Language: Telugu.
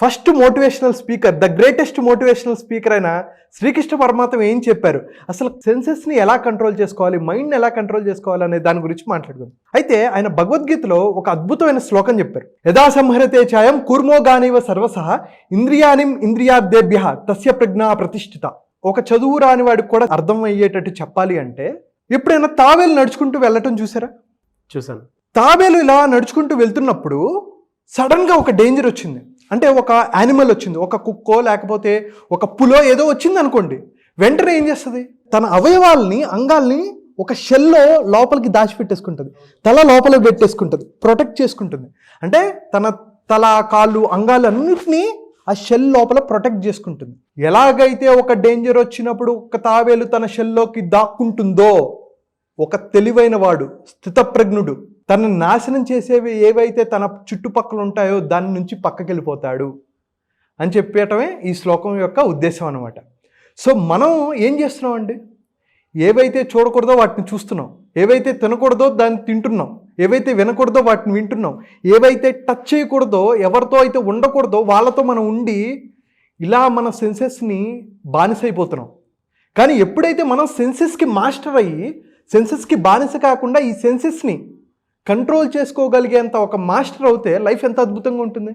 First motivational speaker, the greatest motivational speaker అయిన శ్రీకృష్ణ పరమాత్మ ఏం చెప్పారు, అసలు సెన్సెస్ని ఎలా కంట్రోల్ చేసుకోవాలి, మైండ్ని ఎలా కంట్రోల్ చేసుకోవాలి అనే దాని గురించి మాట్లాడుకుందాం. అయితే ఆయన భగవద్గీతలో ఒక అద్భుతమైన శ్లోకం చెప్పారు. యదా సంహరతే ఛాయం కూర్మోగానివ సర్వసహ ఇంద్రియానిం ఇంద్రియాదేభ్య తస్య ప్రజ్ఞా ప్రతిష్ఠిత. ఒక చదువు రాని వాడికి కూడా అర్థం అయ్యేటట్టు చెప్పాలి అంటే, ఎప్పుడైనా తాబేలు నడుచుకుంటూ వెళ్ళటం చూసారా? చూసాను. తాబేలు ఇలా నడుచుకుంటూ వెళ్తున్నప్పుడు సడన్గా ఒక డేంజర్ వచ్చింది, అంటే ఒక యానిమల్ వచ్చింది, ఒక కుక్కో లేకపోతే ఒక పులో ఏదో వచ్చింది అనుకోండి. వెంటనే ఏం చేస్తుంది, తన అవయవాల్ని అంగాల్ని ఒక షెల్లో లోపలికి దాచిపెట్టేసుకుంటుంది, తల లోపలికి పెట్టేసుకుంటుంది, ప్రొటెక్ట్ చేసుకుంటుంది. అంటే తన తల, కాళ్ళు, అంగాలు అన్నిటినీ ఆ షెల్ లోపల ప్రొటెక్ట్ చేసుకుంటుంది. ఎలాగైతే ఒక డేంజర్ వచ్చినప్పుడు ఒక తాబేలు తన షెల్లోకి దాక్కుంటుందో, ఒక తెలివైన వాడు, స్థితప్రజ్ఞుడు, తనను నాశనం చేసేవి ఏవైతే తన చుట్టుపక్కల ఉంటాయో దాని నుంచి పక్కకి వెళ్ళిపోతాడు అని చెప్పటమే ఈ శ్లోకం యొక్క ఉద్దేశం అన్నమాట. సో మనం ఏం చేస్తున్నాం అండి, ఏవైతే చూడకూడదో వాటిని చూస్తున్నాం, ఏవైతే తినకూడదో దాన్ని తింటున్నాం, ఏవైతే వినకూడదో వాటిని వింటున్నాం, ఏవైతే టచ్ చేయకూడదో, ఎవరితో అయితే ఉండకూడదో వాళ్ళతో మనం ఉండి ఇలా మన సెన్సెస్ని బానిసైపోతున్నాం. కానీ ఎప్పుడైతే మనం సెన్సెస్కి మాస్టర్ అయ్యి సెన్సెస్కి బానిస కాకుండా ఈ సెన్సెస్ని కంట్రోల్ చేసుకోగలిగేంత ఒక మాస్టర్ అవుతే లైఫ్ ఎంత అద్భుతంగా ఉంటుంది.